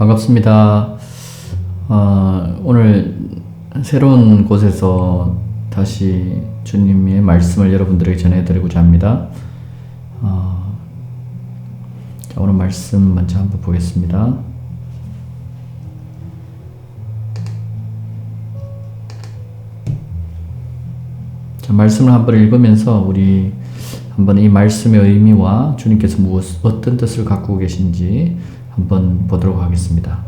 반갑습니다. 오늘 새로운 곳에서 다시 주님의 말씀을 여러분들에게 전해드리고자 합니다. 자, 오늘 말씀 먼저 한번 보겠습니다. 자, 말씀을 한번 읽으면서 우리 한번 이 말씀의 의미와 주님께서 어떤 뜻을 갖고 계신지 한번 보도록 하겠습니다.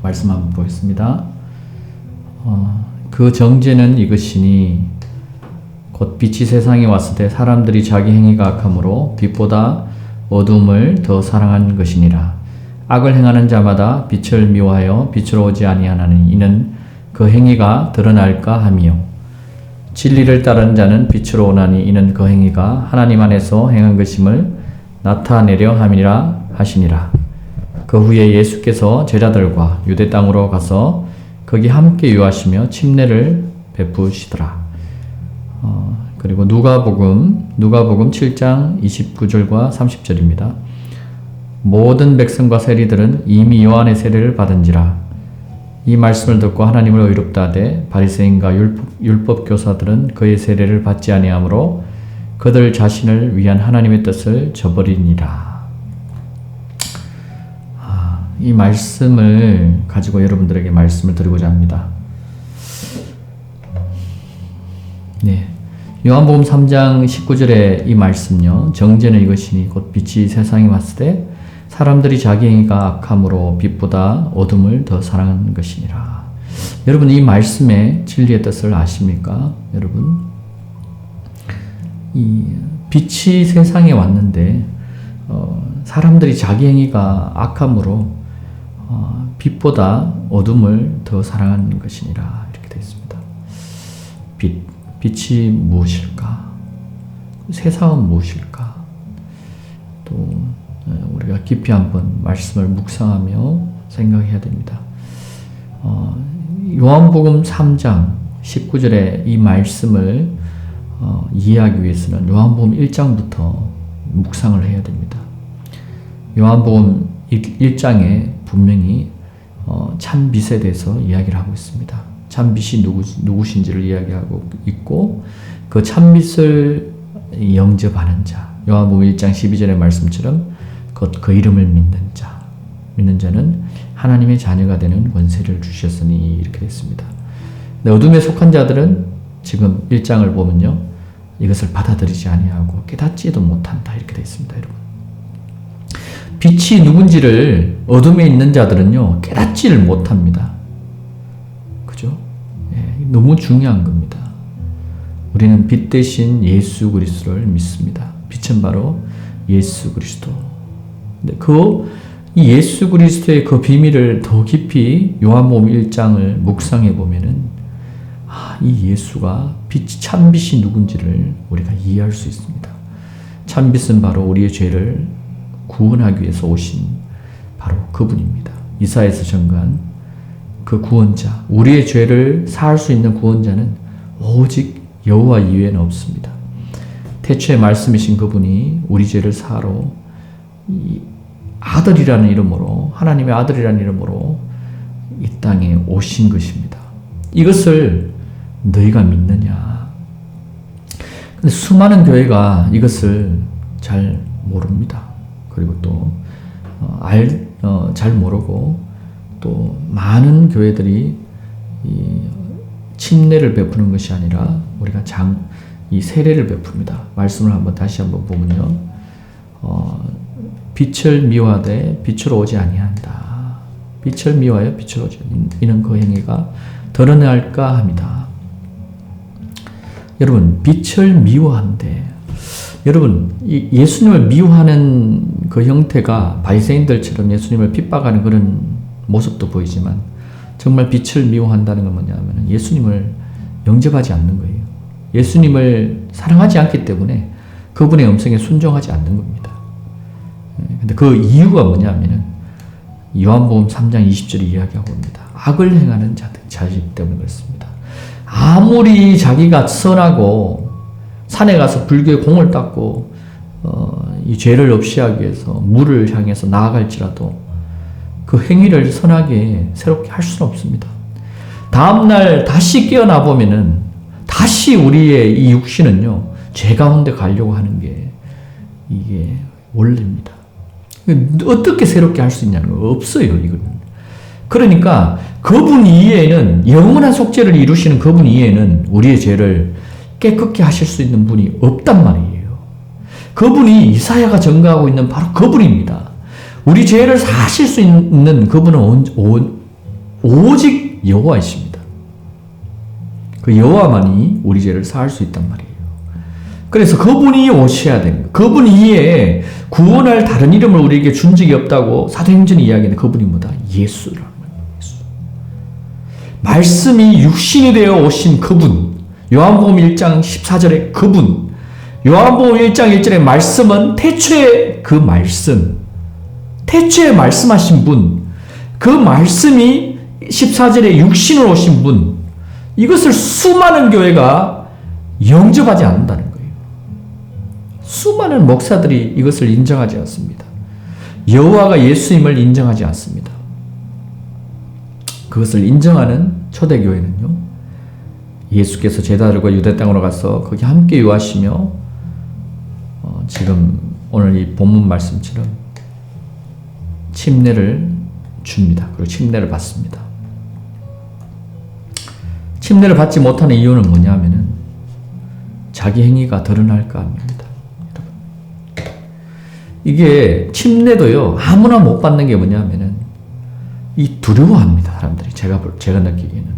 말씀 한번 보겠습니다. 그 정죄는 이것이니 곧 빛이 세상에 왔을 때 사람들이 자기 행위가 악함으로 빛보다 어둠을 더 사랑한 것이니라. 악을 행하는 자마다 빛을 미워하여 빛으로 오지 아니하나니 이는 그 행위가 드러날까 함이요. 진리를 따르는 자는 빛으로 오나니 이는 그 행위가 하나님 안에서 행한 것임을 나타내려 함이라 하시니라. 그 후에 예수께서 제자들과 유대 땅으로 가서 거기 함께 유하시며 침례를 베푸시더라. 그리고 누가복음 7장 29절과 30절입니다. 모든 백성과 세리들은 이미 요한의 세례를 받은지라. 이 말씀을 듣고 하나님을 의롭다 하되 바리새인과 율법 교사들은 그의 세례를 받지 아니하므로 그들 자신을 위한 하나님의 뜻을 저버리니라. 이 말씀을 가지고 여러분들에게 말씀을 드리고자 합니다. 네. 요한복음 3장 19절의 이 말씀요. 정죄는 이것이니 곧 빛이 세상에 왔을 때 사람들이 자기 행위가 악함으로 빛보다 어둠을 더 사랑하는 것이니라. 여러분 이 말씀의 진리의 뜻을 아십니까? 여러분 이 빛이 세상에 왔는데 사람들이 자기 행위가 악함으로 빛보다 어둠을 더 사랑하는 것이니라 이렇게 되어 있습니다. 빛이 무엇일까? 세상은 무엇일까? 또 우리가 깊이 한번 말씀을 묵상하며 생각해야 됩니다. 요한복음 3장 19절의 이 말씀을 이해하기 위해서는 요한복음 1장부터 묵상을 해야 됩니다. 요한복음 1장에 분명히 참빛에 대해서 이야기를 하고 있습니다. 참빛이 누구신지를 이야기하고 있고 그 참빛을 영접하는 자, 요한복음 1장 12절의 말씀처럼 그 이름을 믿는 자는 하나님의 자녀가 되는 권세를 주셨으니 이렇게 됐습니다. 어둠에 속한 자들은 지금 1장을 보면요, 이것을 받아들이지 아니하고 깨닫지도 못한다 이렇게 되어 있습니다. 여러분, 빛이 누군지를 어둠에 있는 자들은요 깨닫지를 못합니다. 그죠? 너무 중요한 겁니다. 우리는 빛 대신 예수 그리스도를 믿습니다. 빛은 바로 예수 그리스도. 이 예수 그리스도의 그 비밀을 더 깊이 요한복음 1장을 묵상해 보면은 이 예수가 참빛이 누군지를 우리가 이해할 수 있습니다. 참빛은 바로 우리의 죄를 구원하기 위해서 오신 바로 그분입니다. 이사야에서 전가한 그 구원자, 우리의 죄를 사할 수 있는 구원자는 오직 여호와 이외에는 없습니다. 태초에 말씀이신 그분이 우리 죄를 사하러 이 아들이라는 이름으로, 하나님의 아들이라는 이름으로 이 땅에 오신 것입니다. 이것을 너희가 믿느냐? 근데 수많은 교회가 이것을 잘 모릅니다. 그리고 또 잘 모르고 또 많은 교회들이 이 침례를 베푸는 것이 아니라 우리가 이 세례를 베풉니다. 말씀을 다시 한번 보면요, 빛을 미워하되 빛으로 오지 아니한다. 빛을 미워하여 빛으로 오지 이는 그 행위가 드러날까 합니다. 여러분, 빛을 미워한대. 여러분, 예수님을 미워하는 그 형태가 바리새인들처럼 예수님을 핍박하는 그런 모습도 보이지만 정말 빛을 미워한다는 건 뭐냐면 예수님을 영접하지 않는 거예요. 예수님을 사랑하지 않기 때문에 그분의 음성에 순종하지 않는 겁니다. 근데 그 이유가 뭐냐면은 요한복음 3장 20절이 이야기하고 있습니다. 악을 행하는 자들 때문에 그렇습니다. 아무리 자기가 선하고 산에 가서 불교의 공을 닦고 이 죄를 없이 하기 위해서 물을 향해서 나아갈지라도 그 행위를 선하게 새롭게 할 수는 없습니다. 다음날 다시 깨어나 보면은 다시 우리의 이 육신은요, 죄 가운데 가려고 하는 게 이게 원리입니다. 어떻게 새롭게 할 수 있냐는 거 없어요, 이거는. 그러니까 그분 이외에는, 영원한 속죄를 이루시는 그분 이외에는 우리의 죄를 깨끗게 하실 수 있는 분이 없단 말이에요. 그분이 이사야가 전가하고 있는 바로 그분입니다. 우리 죄를 사실 수 있는 그분은 오직 여호와이십니다. 그 여호와만이 우리 죄를 사할 수 있단 말이에요. 그래서 그분이 오셔야 되는 거예요. 그분 이외에 구원할 다른 이름을 우리에게 준 적이 없다고 사도행전이 이야기하는 그분이 뭐다? 예수라는 거예요. 예수. 말씀이 육신이 되어 오신 그분, 요한복음 1장 14절에 그분, 요한복음 1장 1절의 말씀은 태초에 그 말씀, 태초에 말씀하신 분, 그 말씀이 14절에 육신으로 오신 분, 이것을 수많은 교회가 영접하지 않는다는 거예요. 수많은 목사들이 이것을 인정하지 않습니다. 여호와가 예수임을 인정하지 않습니다. 그것을 인정하는 초대교회는요, 예수께서 제자들과 유대 땅으로 가서 거기 함께 유하시며 지금 오늘 이 본문 말씀처럼 침례를 줍니다. 그리고 침례를 받습니다. 침례를 받지 못하는 이유는 뭐냐면은 자기 행위가 드러날까 합니다. 이게 침례도요, 아무나 못 받는 게 뭐냐면은 이 두려워합니다. 사람들이. 제가 느끼기에는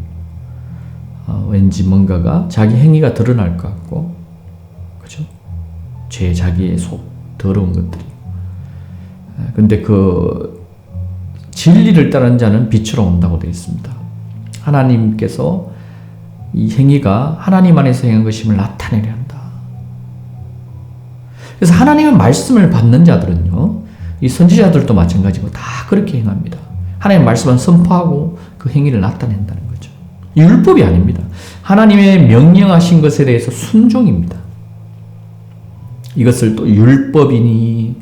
왠지 뭔가가 자기 행위가 드러날 것 같고, 그죠? 자기의 속 더러운 것들이. 근데 그 진리를 따르는 자는 빛으로 온다고 되어 있습니다. 하나님께서 이 행위가 하나님 안에서 행한 것임을 나타내려 한다. 그래서 하나님의 말씀을 받는 자들은요, 이 선지자들도 마찬가지고 다 그렇게 행합니다. 하나님의 말씀을 선포하고 그 행위를 나타낸다는 거죠. 율법이 아닙니다. 하나님의 명령하신 것에 대해서 순종입니다. 이것을 또 율법이니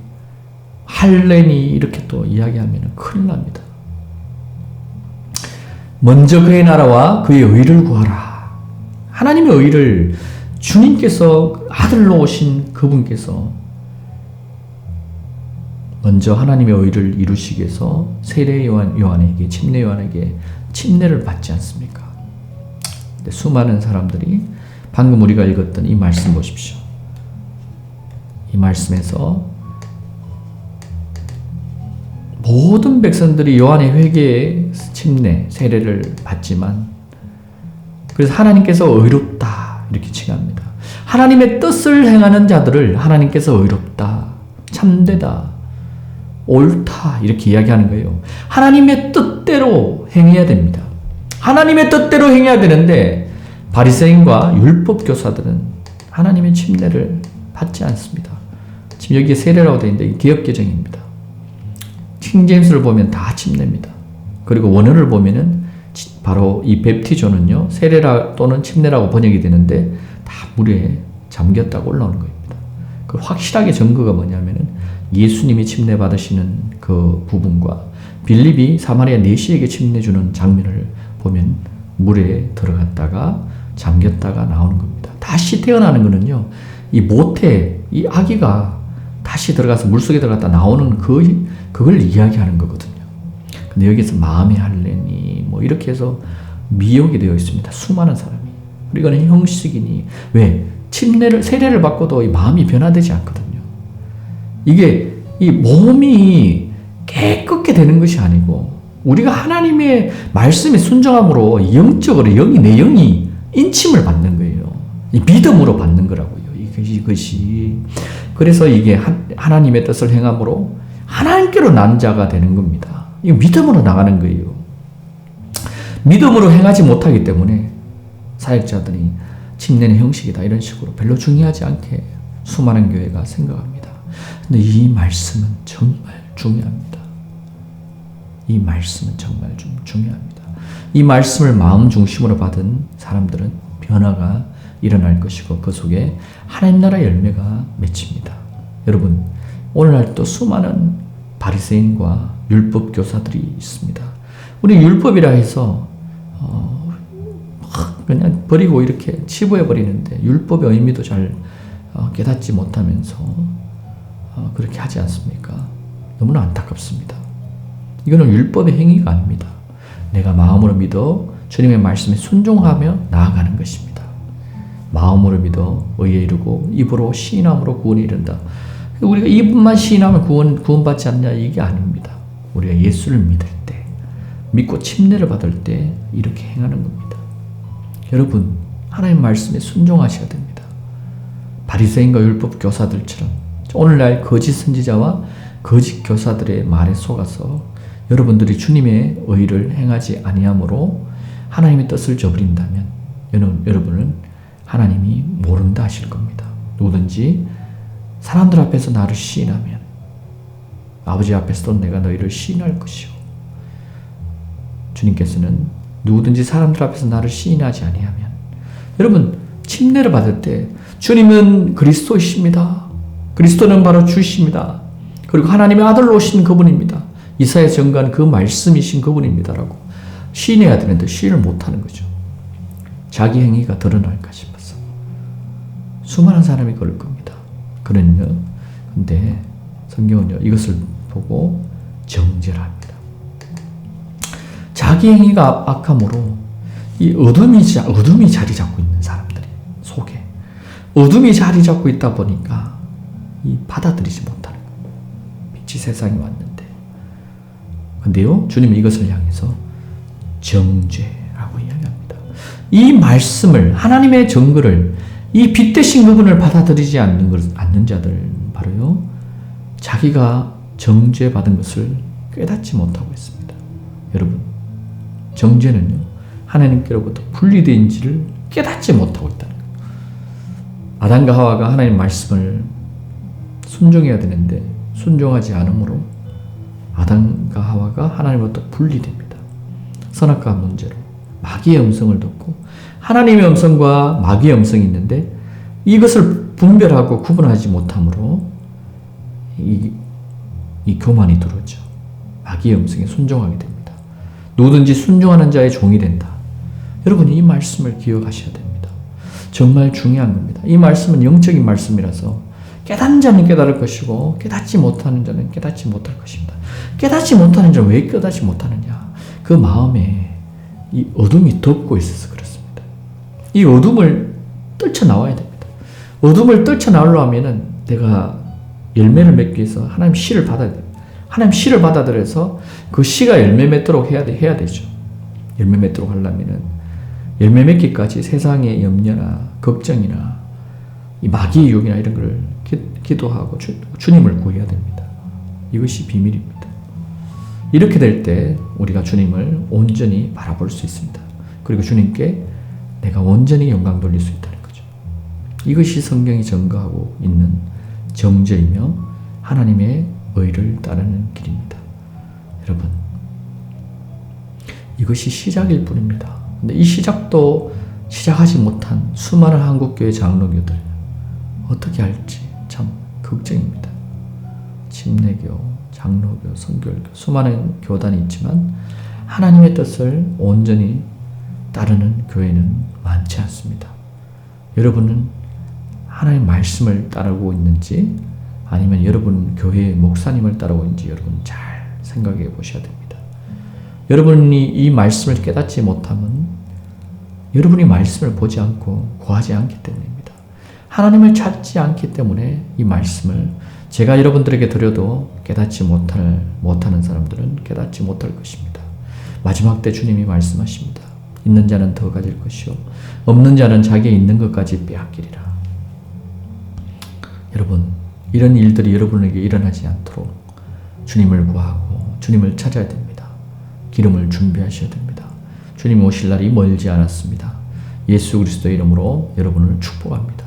할례니 이렇게 또 이야기하면 큰일 납니다. 먼저 그의 나라와 그의 의를 구하라. 하나님의 의를 주님께서 아들로 오신 그분께서 먼저 하나님의 의를 이루시기 위해서 세례 요한에게, 침례 요한에게 침례를 받지 않습니까? 근데 수많은 사람들이 방금 우리가 읽었던 이 말씀 보십시오. 이 말씀에서 모든 백성들이 요한의 회개의 침례, 세례를 받지만, 그래서 하나님께서 의롭다 이렇게 칭합니다. 하나님의 뜻을 행하는 자들을 하나님께서 의롭다, 참되다, 옳다 이렇게 이야기하는 거예요. 하나님의 뜻대로 행해야 됩니다. 하나님의 뜻대로 행해야 되는데 바리새인과 율법 교사들은 하나님의 침례를 받지 않습니다. 지금 여기에 세례라고 되어 있는데 개역 개정입니다. 킹제임스를 보면 다 침례입니다. 그리고 원어를 보면은 바로 이 뵙티조는요, 세례라 또는 침례라고 번역이 되는데 다 물에 잠겼다고 올라오는 겁니다. 그 확실하게 증거가 뭐냐면은 예수님이 침례 받으시는 그 부분과 빌립이 사마리아 내시에게 침례 주는 장면을 보면 물에 들어갔다가 잠겼다가 나오는 겁니다. 다시 태어나는 거는요, 이 모태, 이 아기가 다시 들어가서 물속에 들어갔다 나오는 그걸 이야기하는 거거든요. 근데 여기서 마음의 할례니 뭐 이렇게 해서 미혹이 되어 있습니다. 수많은 사람이. 그리고 이거는 형식이니, 왜? 세례를 받고도 이 마음이 변화되지 않거든요. 이게 이 몸이 깨끗게 되는 것이 아니고 우리가 하나님의 말씀에 순종함으로 영적으로 내 영이 인침을 받는 거예요. 이 믿음으로 받는 거라고요. 이것이. 그래서 이게 하나님의 뜻을 행함으로 하나님께로 난 자가 되는 겁니다. 이거 믿음으로 나가는 거예요. 믿음으로 행하지 못하기 때문에 사역자들이 침례는 형식이다 이런 식으로 별로 중요하지 않게 수많은 교회가 생각합니다. 근데 이 말씀은 정말 중요합니다. 이 말씀은 정말 중요합니다. 이 말씀을 마음 중심으로 받은 사람들은 변화가 일어날 것이고 그 속에 하나님 나라 열매가 맺힙니다. 여러분, 오늘날 또 수많은 바리새인과 율법 교사들이 있습니다. 우리 율법이라 해서 그냥 버리고 이렇게 치부해 버리는데 율법의 의미도 잘 깨닫지 못하면서 그렇게 하지 않습니까? 너무나 안타깝습니다. 이거는 율법의 행위가 아닙니다. 내가 마음으로 믿어 주님의 말씀에 순종하며 나아가는 것입니다. 마음으로 믿어 의에 이르고 입으로 시인함으로 구원에 이른다. 우리가 입만 시인하면 구원받지 않냐, 이게 아닙니다. 우리가 예수를 믿을 때, 믿고 침례를 받을 때 이렇게 행하는 겁니다. 여러분, 하나님 말씀에 순종하셔야 됩니다. 바리새인과 율법 교사들처럼 오늘날 거짓 선지자와 거짓 교사들의 말에 속아서 여러분들이 주님의 의를 행하지 아니함으로 하나님의 뜻을 저버린다면 여러분은 하나님이 모른다 하실 겁니다. 누구든지 사람들 앞에서 나를 시인하면 아버지 앞에서도 내가 너희를 시인할 것이요. 주님께서는 누구든지 사람들 앞에서 나를 시인하지 아니하면, 여러분 침례를 받을 때 주님은 그리스도이십니다. 그리스도는 바로 주십니다. 그리고 하나님의 아들로 오신 그분입니다. 이사야 전가는 그 말씀이신 그분입니다라고 시인해야 되는데 시인을 못하는 거죠. 자기 행위가 드러날까 싶어서 수많은 사람이 그럴 겁니다. 근데 성경은요, 이것을 보고 정죄를 합니다. 자기 행위가 악함으로 이 어둠이 자리 잡고 있는 사람들이 속에 어둠이 자리 잡고 있다 보니까 받아들이지 못하는 거예요. 빛이 세상에 왔는데. 근데요, 주님은 이것을 향해서 정죄라고 이야기합니다. 이 말씀을, 하나님의 증거를, 이 빛 대신 그분을 받아들이지 않는 자들, 바로요, 자기가 정죄받은 것을 깨닫지 못하고 있습니다. 여러분, 정죄는요, 하나님께로부터 분리된지를 깨닫지 못하고 있다는 거예요. 아담과 하와가 하나님 말씀을 순종해야 되는데 순종하지 않으므로 아담과 하와가 하나님으로부터 분리됩니다. 선악과 문제로 마귀의 음성을 듣고, 하나님의 음성과 마귀의 음성이 있는데 이것을 분별하고 구분하지 못함으로 이 교만이 들어오죠. 마귀의 음성에 순종하게 됩니다. 누구든지 순종하는 자의 종이 된다. 여러분, 이 말씀을 기억하셔야 됩니다. 정말 중요한 겁니다. 이 말씀은 영적인 말씀이라서 깨닫는 자는 깨달을 것이고 깨닫지 못하는 자는 깨닫지 못할 것입니다. 깨닫지 못하는 자는 왜 깨닫지 못하느냐? 그 마음에 이 어둠이 덮고 있어서 그렇습니다. 이 어둠을 떨쳐나와야 됩니다. 어둠을 떨쳐나오려 하면은 내가 열매를 맺기 위해서 하나님 씨를 받아야 돼요. 하나님 씨를 받아들여서 그 씨가 열매 맺도록 해야 되죠. 열매 맺도록 하려면은 열매 맺기까지 세상의 염려나 걱정이나 이 마귀의 유혹이나 이런 걸 기도하고 주님을 구해야 됩니다. 이것이 비밀입니다. 이렇게 될 때 우리가 주님을 온전히 바라볼 수 있습니다. 그리고 주님께 내가 온전히 영광 돌릴 수 있다는 거죠. 이것이 성경이 증거하고 있는 정죄이며 하나님의 의를 따르는 길입니다. 여러분, 이것이 시작일 뿐입니다. 근데 이 시작도 시작하지 못한 수많은 한국교회 장로교들 어떻게 할지 참 걱정입니다. 침례교, 장로교, 선교교 수많은 교단이 있지만 하나님의 뜻을 온전히 따르는 교회는 많지 않습니다. 여러분은 하나님 말씀을 따르고 있는지 아니면 여러분 교회의 목사님을 따르고 있는지 여러분 잘 생각해 보셔야 됩니다. 여러분이 이 말씀을 깨닫지 못하면 여러분이 말씀을 보지 않고 구하지 않기 때문입니다. 하나님을 찾지 않기 때문에 이 말씀을 제가 여러분들에게 드려도 깨닫지 못하는 사람들은 깨닫지 못할 것입니다. 마지막 때 주님이 말씀하십니다. 있는 자는 더 가질 것이요 없는 자는 자기의 있는 것까지 빼앗기리라. 여러분, 이런 일들이 여러분에게 일어나지 않도록 주님을 구하고 주님을 찾아야 됩니다. 기름을 준비하셔야 됩니다. 주님 오실 날이 멀지 않았습니다. 예수 그리스도의 이름으로 여러분을 축복합니다.